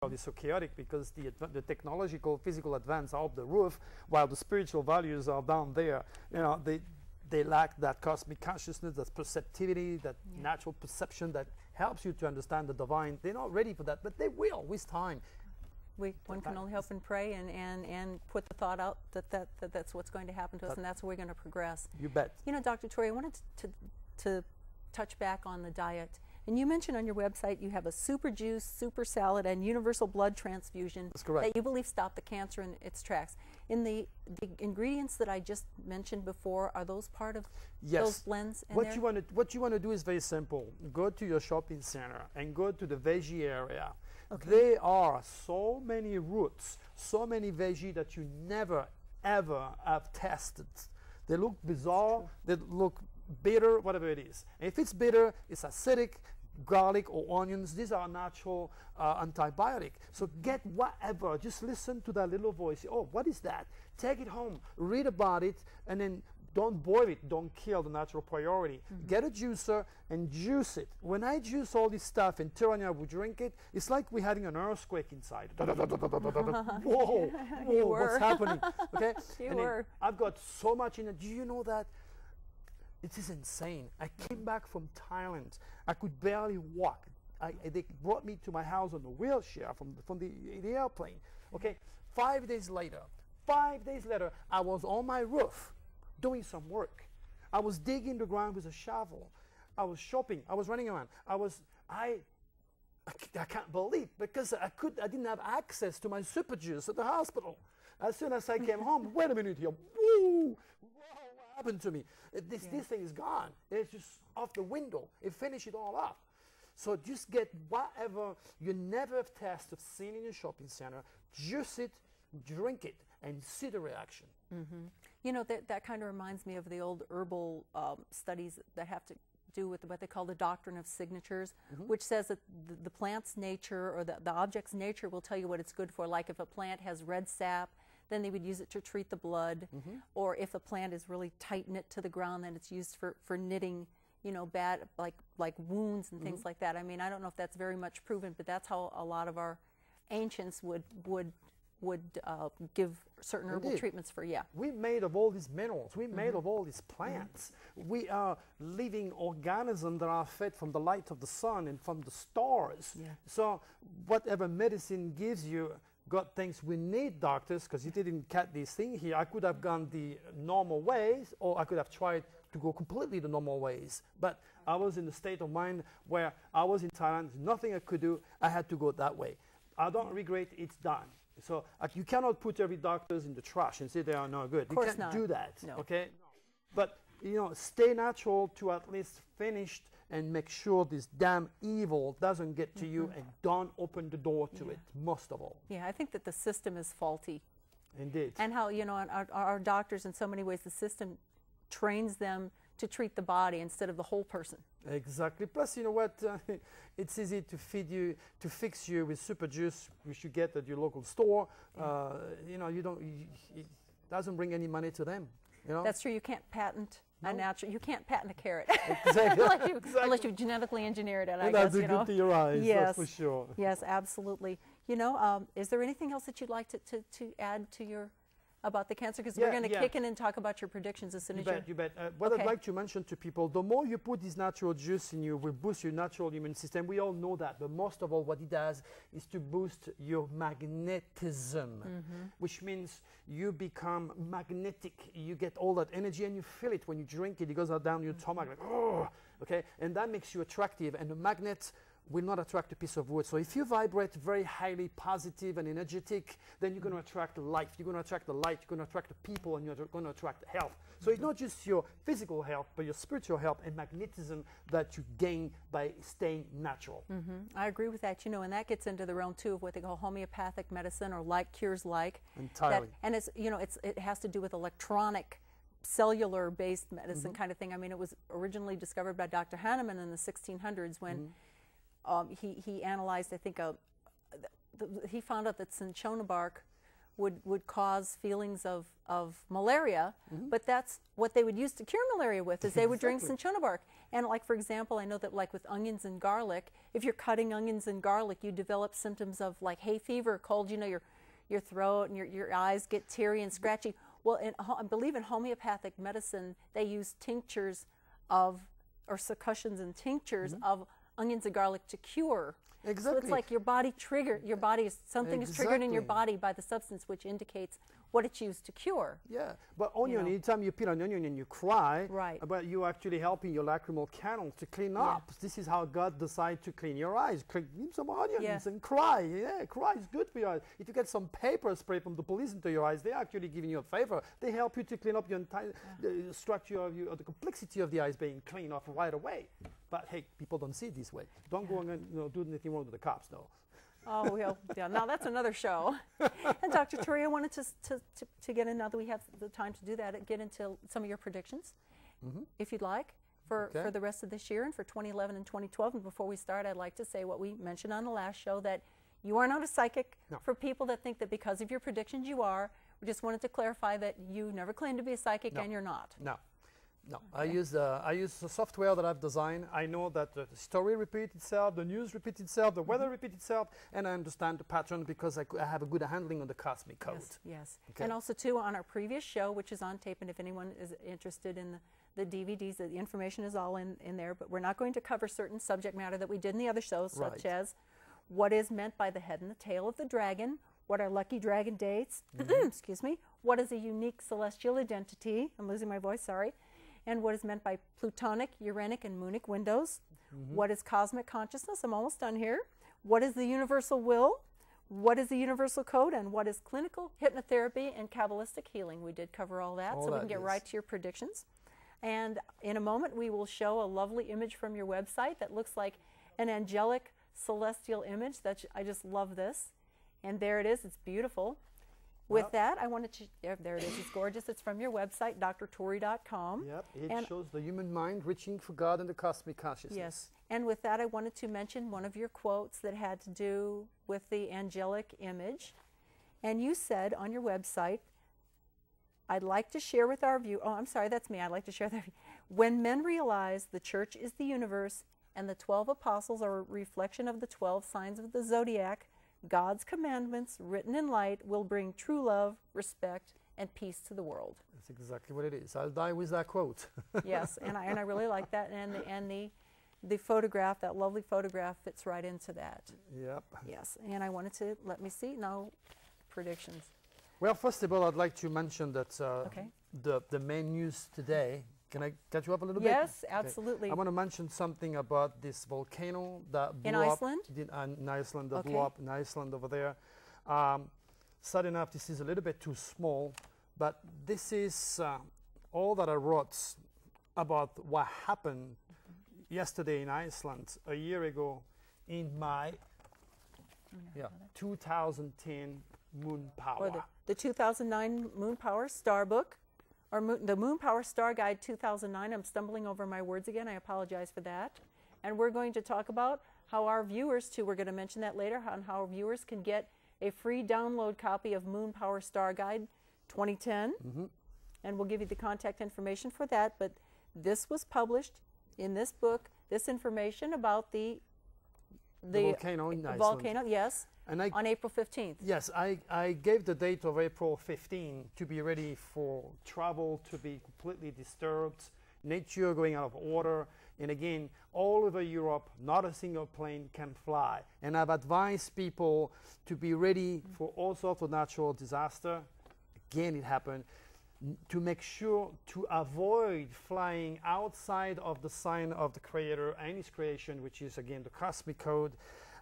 world is so chaotic because the technological, physical advance are up the roof, while the spiritual values are down there. You know, they lack that cosmic consciousness, that perceptivity, that natural perception that helps you to understand the divine. They're not ready for that, but they will with time. One can only hope and pray and put the thought out that's what's going to happen to us, and that's where we're going to progress. You bet. You know, Dr. Torrey, I wanted to touch back on the diet. And you mentioned on your website you have a super juice, super salad, and universal blood transfusion. That's correct. That you believe stop the cancer in its tracks. In the ingredients that I just mentioned before, are those part of those blends in there? What you want to do is very simple. Go to your shopping center and go to the veggie area. Okay. There are so many roots, so many veggie that you never ever have tested. They look bizarre, they look bitter, whatever it is. And if it's bitter, it's acidic. Garlic or onions, these are natural antibiotic. So get whatever, just listen to that little voice. Oh, what is that? Take it home, read about it, and then don't boil it, don't kill the natural priority. Get a juicer and juice it. When I juice all this stuff and Tyrannia would drink it, it's like we're having an earthquake inside. Whoa, what's happening? Okay? I've got so much in it. Do you know that? It is insane. I came back from Thailand. I could barely walk. They brought me to my house on a wheelchair from the airplane. Okay, 5 days later, I was on my roof doing some work. I was digging the ground with a shovel. I was shopping. I was running around. I can't believe, because I didn't have access to my super juice at the hospital. As soon as I came home, wait a minute here. Woo! What happened to me? This thing is gone. It's just off the window. It finished it all up. So just get whatever you never have tested, seen in your shopping center, juice it, drink it, and see the reaction. You know, that kind of reminds me of the old herbal studies that have to do with what they call the doctrine of signatures, which says that the plant's nature or the object's nature will tell you what it's good for. Like if a plant has red sap, then they would use it to treat the blood. Or if a plant is really tight knit to the ground, then it's used for knitting, you know, bad like wounds and things like that. I mean, I don't know if that's very much proven, but that's how a lot of our ancients would give certain herbal treatments for. We're made of all these minerals. We're made of all these plants. We are living organisms that are fed from the light of the sun and from the stars. So whatever medicine gives you, got things we need, doctors, because you didn't cut this thing here. I could have gone the normal ways, or I could have tried to go completely the normal ways. But I was in a state of mind where I was in Thailand, nothing I could do, I had to go that way. I don't regret, it's done. So you cannot put every doctors in the trash and say they are no good. You can't do that, okay? But, you know, stay natural to at least finish and make sure this damn evil doesn't get to you, and don't open the door to it, most of all. I think that the system is faulty. Indeed. And how, you know, our doctors, in so many ways, the system trains them to treat the body instead of the whole person. Exactly. Plus, you know what, it's easy to fix you with super juice, which you get at your local store. You know, it doesn't bring any money to them. You know? That's true. You can't patent a natural. You can't patent a carrot. Exactly. unless you genetically engineer it. I guess, you know. Good to your eyes. Yes, that's for sure. Yes, absolutely. You know, is there anything else that you'd like to add to your about the cancer? Because we're going to kick in and talk about your predictions as soon as you bet. What I'd like to mention to people, the more you put this natural juice in you, will boost your natural immune system. We all know that, but most of all, what it does is to boost your magnetism, which means you become magnetic. You get all that energy, and you feel it when you drink it. It goes down your stomach, like, oh, okay? And that makes you attractive, and the magnet will not attract a piece of wood. So if you vibrate very highly positive and energetic, then you're going to attract life. You're going to attract the light. You're going to attract the people, and you're going to attract health. So it's not just your physical health, but your spiritual health and magnetism that you gain by staying natural. I agree with that. You know, and that gets into the realm too of what they call homeopathic medicine, or like cures like. Entirely. And it's, you know, it has to do with electronic, cellular-based medicine kind of thing. I mean, it was originally discovered by Dr. Hahnemann in the 1600s when he analyzed, I think, he found out that cinchona bark would cause feelings of malaria, but that's what they would use to cure malaria with, is they would drink cinchona bark. And like, for example, I know that like with onions and garlic, if you're cutting onions and garlic, you develop symptoms of like hay fever, cold, you know, your throat and your eyes get teary and scratchy. Well, I believe in homeopathic medicine, they use tinctures of, or succussions and tinctures of onions and garlic to cure. Exactly. So it's like your body is, something is triggered in your body by the substance, which indicates what it's used to cure. Yeah, but onion, anytime you peel an onion and you cry, right, but you're actually helping your lacrimal canal to clean up. This is how God decided to clean your eyes. Clean some onions and cry. Yeah, cry is good for your eyes. If you get some paper spray from the police into your eyes, they're actually giving you a favor. They help you to clean up your entire structure of you, or the complexity of the eyes being cleaned off right away. But hey, people don't see it this way. Don't go and do anything wrong with the cops, though. Oh, well, yeah, now that's another show. And Dr. Tori, I wanted to get in, now that we have the time to do that, get into some of your predictions, if you'd like, for the rest of this year and for 2011 and 2012. And before we start, I'd like to say what we mentioned on the last show, that you are not a psychic. No. For people that think that because of your predictions you are, we just wanted to clarify that you never claimed to be a psychic, and you're not. No. No, I use the software that I've designed. I know that the story repeats itself, the news repeats itself, the weather repeats itself, and I understand the pattern because I have a good handling on the cosmic code. Yes, yes. Okay. And also, too, on our previous show, which is on tape, and if anyone is interested in the DVDs, the information is all in there, but we're not going to cover certain subject matter that we did in the other shows, such as what is meant by the head and the tail of the dragon, what are lucky dragon dates, excuse me, what is a unique celestial identity, I'm losing my voice, sorry, and what is meant by Plutonic, Uranic, and Moonic windows. What is cosmic consciousness? I'm almost done here. What is the universal will? What is the universal code? And what is clinical hypnotherapy and Kabbalistic healing? We did cover all that, so we can get right to your predictions. And in a moment, we will show a lovely image from your website that looks like an angelic celestial image. I just love this. And there it is. It's beautiful. With that, I wanted to, there it is, it's gorgeous. It's from your website, drtori.com. Yep, it shows the human mind reaching for God and the cosmic consciousness. Yes, and with that, I wanted to mention one of your quotes that had to do with the angelic image. And you said on your website, I'd like to share with our view, oh, I'm sorry, that's me, I'd like to share that. When men realize the church is the universe and the 12 apostles are a reflection of the 12 signs of the zodiac, God's commandments, written in light, will bring true love, respect, and peace to the world. That's exactly what it is. I'll die with that quote. Yes, and I really like that, and the photograph, that lovely photograph, fits right into that. Yep. Yes, and I wanted to, let me see, now, predictions. Well, first of all, I'd like to mention that the main news today. Can I catch you up a little bit? Yes, absolutely. I want to mention something about this volcano that blew in up Iceland? In Iceland, that blew up in Iceland over there. Sad enough, this is a little bit too small, but this is all that I wrote about what happened yesterday in Iceland, a year ago, in my 2010 Moon Power. Or the 2009 Moon Power Star Book. Or the Moon Power Star Guide 2009. I'm stumbling over my words again. I apologize for that. And we're going to talk about how our viewers, too, we're going to mention that later, on how our viewers can get a free download copy of Moon Power Star Guide 2010. And we'll give you the contact information for that. But this was published in this book, this information about the volcano in Iceland. Volcano, yes. And on April 15th. Yes, I gave the date of April 15 to be ready for travel to be completely disturbed, nature going out of order, and again, all over Europe, not a single plane can fly. And I've advised people to be ready for all sorts of natural disaster. Again, it happened. To make sure to avoid flying outside of the sign of the Creator and His creation, which is again the cosmic code.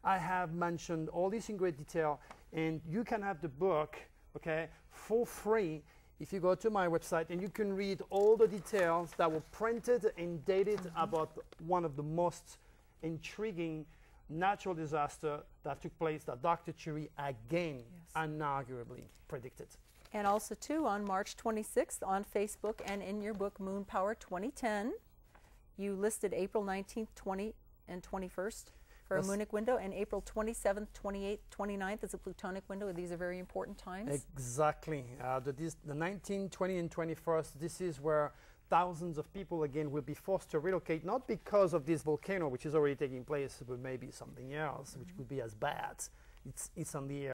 I have mentioned all this in great detail, and you can have the book, for free if you go to my website, and you can read all the details that were printed and dated about one of the most intriguing natural disaster that took place that Dr. Tori again unarguably predicted. And also, too, on March 26th on Facebook and in your book, Moon Power 2010, you listed April 19th, 20th, and 21st for a moonic window, and April 27th, 28th, 29th is a plutonic window. These are very important times. Exactly. The 19th, 20th, and 21st, this is where thousands of people again will be forced to relocate, not because of this volcano, which is already taking place, but maybe something else, which could be as bad. It's on the air.